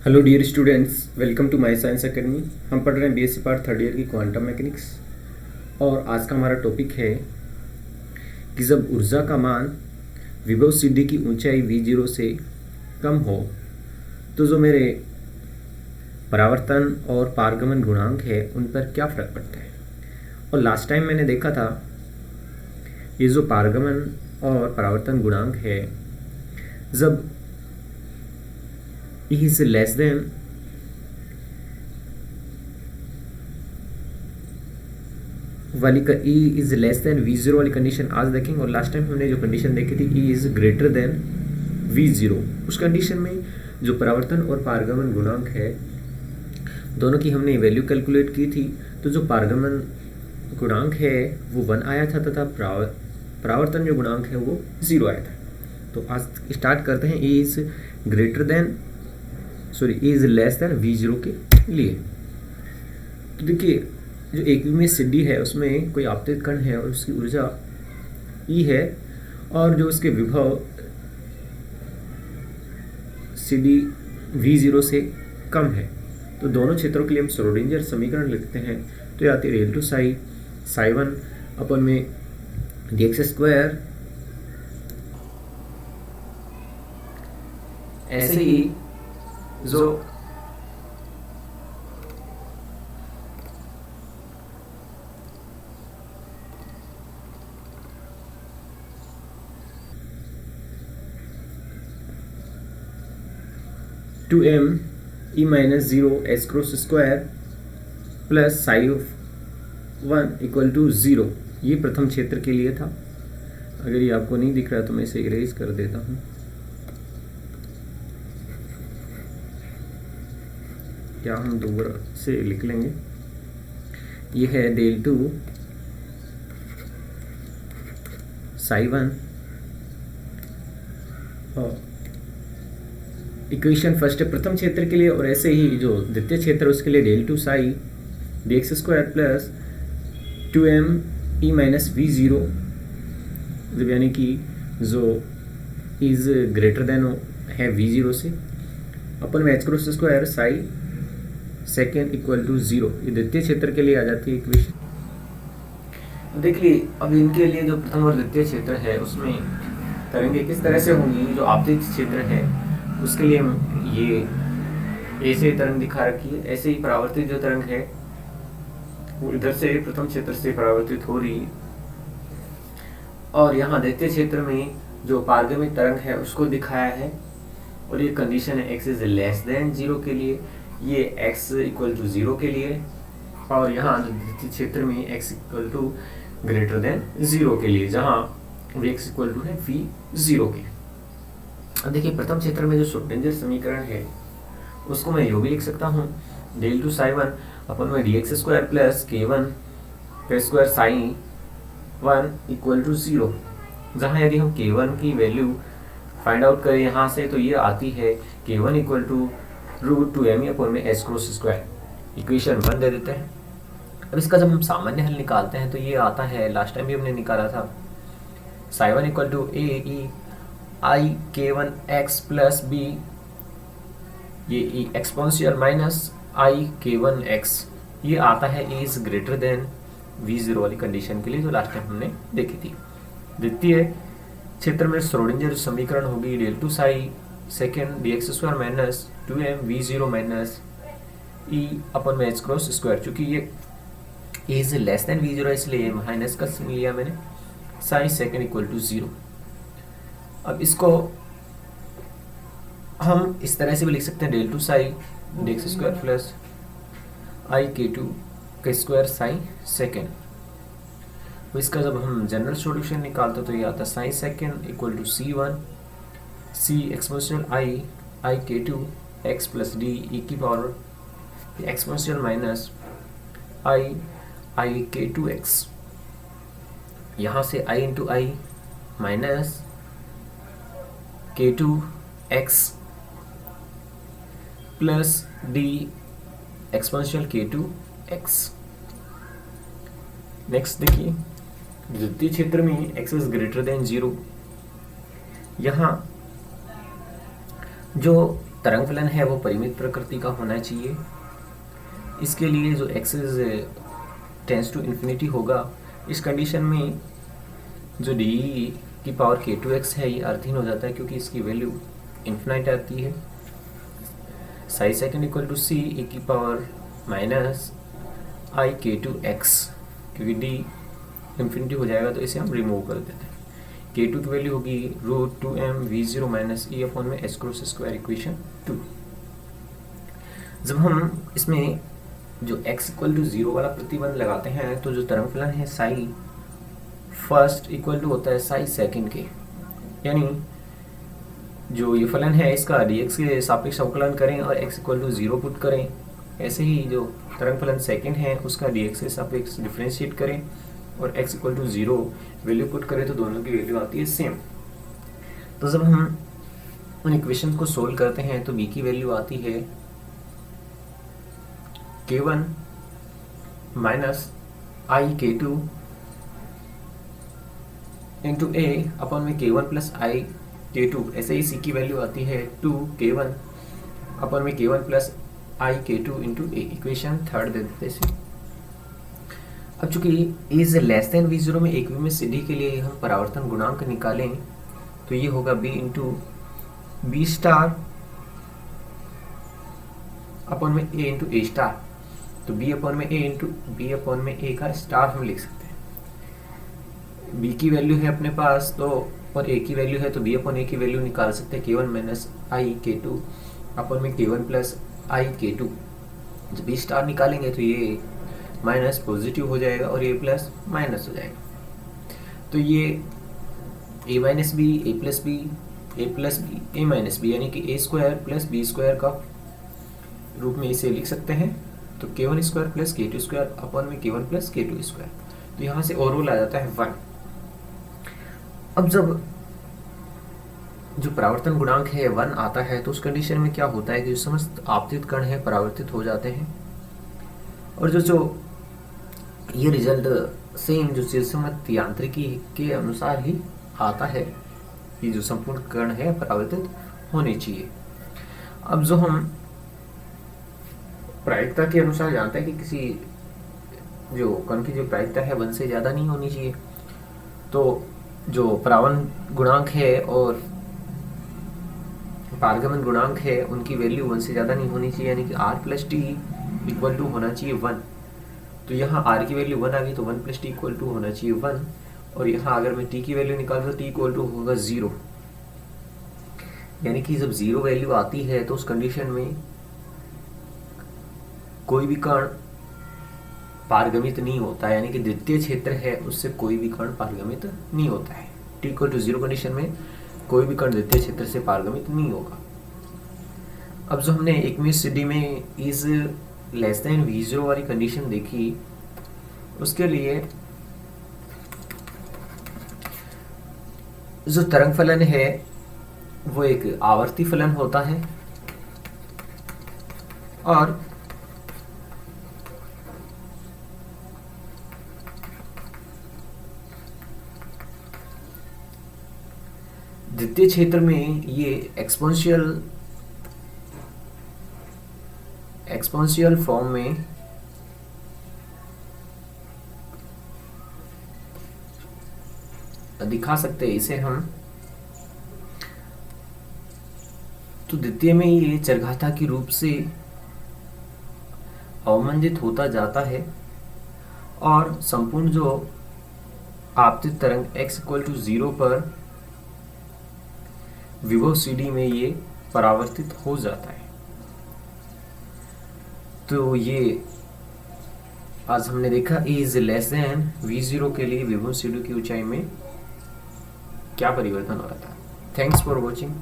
Hello dear students, welcome to my science academy. हम पढ़ रहे हैं बीएससी पार्ट थर्ड ईयर की क्वांटम मैकेनिक्स। और आज का हमारा टॉपिक है कि जब ऊर्जा का मान विभव सिद्धि की ऊंचाई V0 से कम हो तो जो मेरे परावर्तन और पारगमन गुणांक है उन पर क्या फ़र्क पड़ता है। और लास्ट टाइम मैंने देखा था ये जो पारगमन और परावर्तन गुणांक है, जब E is less than E is less than V0 वाली कंडीशन आज देखेंगे। और लास्ट टाइम हमने जो कंडीशन देखी थी E is greater than V0, उस कंडीशन में जो परावर्तन और पारगमन गुणांक है दोनों की हमने वैल्यू कैलकुलेट की थी। तो जो पारगमन गुणांक है वो 1 आया था तथा परावर्तन जो गुणांक है वो 0 आया था। तो आज स्टार्ट करते हैं E is less than V0 के लिए। तो देखिए, जो एक में सिद्धि है उसमें कोई आपतित कण है और उसकी ऊर्जा E है, और जो उसके विभव सिद्धि V0 से कम है। तो दोनों क्षेत्रों के लिए हम श्रोडिंगर समीकरण लिखते हैं। तो ये आती है रेल टू साई साई 1 अपन में dx स्क्वायर, ऐसे ही जो two m E minus 0 s cross square plus psi of 1 equal to 0, ये प्रथम क्षेत्र के लिए था। अगर ये आपको नहीं दिख रहा तो मैं इसे इरेज कर देता हूँ। क्या हम दोबारा से लिख लेंगे। ये है डेल टू साई 1 और इक्वेशन फर्स्ट है प्रथम क्षेत्र के लिए, और ऐसे ही जो द्वितीय क्षेत्र उसके लिए del two psi dx square plus 2m e minus V0, जब यानी कि जो इज ग्रेटर देन है V0 से, अपन में h cross square psi second equal to 0, ये द्वितीय क्षेत्र के लिए आ जाती है इक्वेशन। देखिए, अब इनके लिए जो प्रथम और द्वितीय क्षेत्र है उसमें तरंगे किस तरह से होंगी। जो आपतित क्षेत्र है उसके लिए ये ऐसे तरंग दिखा रखी है, ऐसे ही परावर्तित जो तरंग है वो इधर से प्रथम क्षेत्र से परावर्तित हो रही है, और यहाँ द्वितीय क्षेत्र में जो पारगमित तरंग है उसको दिखाया है। और ये कंडीशन है x इज लेस देन 0 के लिए, ये x इक्वल टू 0 के लिए, और यहाँ द्वितीय क्षेत्र में x equal to greater than 0 के लिए, जहाँ x इक्वल टू है V0 के। अब देखिए, प्रथम क्षेत्र में जो श्रोडिंगर समीकरण है उसको मैं यो भी लिख सकता हूँ, डेल टू साई 1 अपन में dx स्क्वायर प्लस k1 का स्क्वायर साइन 1 इक्वल टू 0, जहाँ यदि हम k1 की वैल्यू फाइंड आउट करें यहाँ से तो ये आती है k1 इक्वल टू √2m अपन में s क्रॉस स्क्वायर, इक्वेशन 1 दे देते हैं। अब इसका जब हम सामान्य हल निकालते हैं तो ये आता है, लास्ट टाइम भी हमने निकाला था, psi 1 equal to a e i k1x plus b, ये एक्सपोनेंशियल माइनस i k1x, ये आता है a is greater than V0 वाली कंडीशन के लिए जो लास्ट टाइम हमने देखी थी। द्वितीय क्षेत्र में श्रोडिंगर समीकरण होगी del two psi second dx square minus 2m V0 minus e अपन में h क्रॉस स्क्वायर, चूंकि ये a is less than V0 इसलिए माइनस का साइन लिया मैंने, साई सेकेंड इक्वल टू 0। अब इसको हम इस तरह से भी लिख सकते हैं, del two psi dx square plus i k2 का स्क्वायर साई सेकेंड। तो इसका जब हम जनरल सॉल्यूशन निकालते तो ये आता है psi second equal to C1 c exponential i k2 x plus d e की power exponential minus i k2x, यहाँ से i into i minus k2x plus d exponential k2x। Next देखिए, द्वितीय क्षेत्र में x इज ग्रेटर देन 0, यहाँ जो तरंग फलन है वो परिमित प्रकृति का होना चाहिए। इसके लिए जो एक्सिस टेंस टू इन्फिनिटी होगा, इस कंडीशन में जो डी की पावर k2x है ये अर्थहीन हो जाता है, क्योंकि इसकी वैल्यू इन्फिनाइट आती है। साई सेकंड इक्वल टू सी ए की पावर माइनस आई k2x, क्योंकि डी इन्फिनिटी हो जाएगा तो इसे हम रिमूव कर देते हैं। k2 की वैल्यू होगी √2m v0 minus e upon में s क्रॉस स्क्वायर इक्वेशन 2। जब हम इसमें जो x इक्वल टू 0 वाला प्रतिबंध लगाते हैं तो जो तरंग फलन है साई फर्स्ट इक्वल टू होता है साई सेकंड के, यानी जो ये फलन है इसका dx के सापेक्ष अवकलन करें और x इक्वल टू 0 पुट करें। ऐसे ही जो तरंग फलन सेकंड है उसका dx के सापेक्ष डिफरेंशिएट करें और x equal to 0 value put करें तो दोनों की वैल्यू आती है सेम। तो जब हम उन इक्वेशन को सोल्व करते हैं तो b की वैल्यू आती है k1 minus I k2 into a upon में k1 प्लस आई k2। ऐसे ही c की वैल्यू आती है 2k1 अपॉन में k1 plus I k2 into a। Equation third दे देते हैं। अब चूंकि इज लेस देन v0 में एक में से d के लिए हम परावर्तन गुणांक निकालें तो ये होगा b into B star upon में a इंटू ए स्टार। तो b अपॉन में a इंटू बी अपॉन में a का स्टार हम लिख सकते हैं। b की वैल्यू है अपने पास तो और a की वैल्यू है तो b अपॉन a की वैल्यू निकाल सकते हैं k1 माइनस आई k2 अपॉन में k1 प्लस आई k2। जब b स्टार निकालेंगे तो ये माइनस पॉजिटिव हो जाएगा और ये प्लस माइनस हो जाएगा। तो ये a minus B A plus B A plus B A minus B यानी कि a square plus B square का रूप में इसे लिख सकते हैं। तो k1 square plus k2 square upon में k1 प्लस k2 स्क्वायर। तो यहाँ से ओवरऑल आ जाता है 1। अब जब जो परावर्तन गुणांक है 1 आता है तो उस कंडीशन में क्या होता है कि जो समस्त आपतित कण है परावर्तित हो जाते हैं और जो ये रिजल्ट सेम जो चिरसम्मत यांत्रिकी के अनुसार ही आता है कि जो संपूर्ण कण है परावर्तित होने चाहिए। अब जो हम प्रायिकता के अनुसार जानते हैं कि किसी जो कण की जो प्रायिकता है 1 से ज़्यादा नहीं होनी चाहिए, तो जो परावन गुणांक है और पारगमन गुणांक है उनकी वैल्यू 1 से ज़्यादा नहीं होनी चाहिए, यानी कि r plus T equal to होना चाहिए 1। तो यहाँ r की वैल्यू 1 आ गई तो 1 प्लस टी इक्वल टू होना चाहिए 1। और यहाँ अगर मैं t की वैल्यू निकालूँ तो t इक्वल टू होगा 0। यानी कि जब 0 वैल्यू आती है तो उस कंडीशन में कोई भी कण पारगमित नहीं होता है, यानी कि द्वितीय क्षेत्र है उससे कोई भी कण पारगमित नहीं होता है। t इक्वल टू 0 कंडीशन में कोई भी कण द्वितीय क्षेत्र से पारगमित नहीं होगा। अब जो हमने एकवीं स्टडी में इज लेस देन v0 वाली कंडीशन देखी, उसके लिए जो तरंग फलन है वो एक आवर्ती फलन होता है और द्वितीय क्षेत्र में ये एक्सपोनेंशियल फॉर्म में दिखा सकते हैं इसे हम। तो द्वितीय में ये चरघाताकी रूप से अवमंदित होता जाता है और संपूर्ण जो आपतित तरंग x इक्वल टू 0 पर विभव CD में ये परावर्तित हो जाता है। तो ये आज हमने देखा इज लेस देन v0 के लिए विभव CD की ऊंचाई में क्या परिवर्तन हो रहा था। Thanks for watching.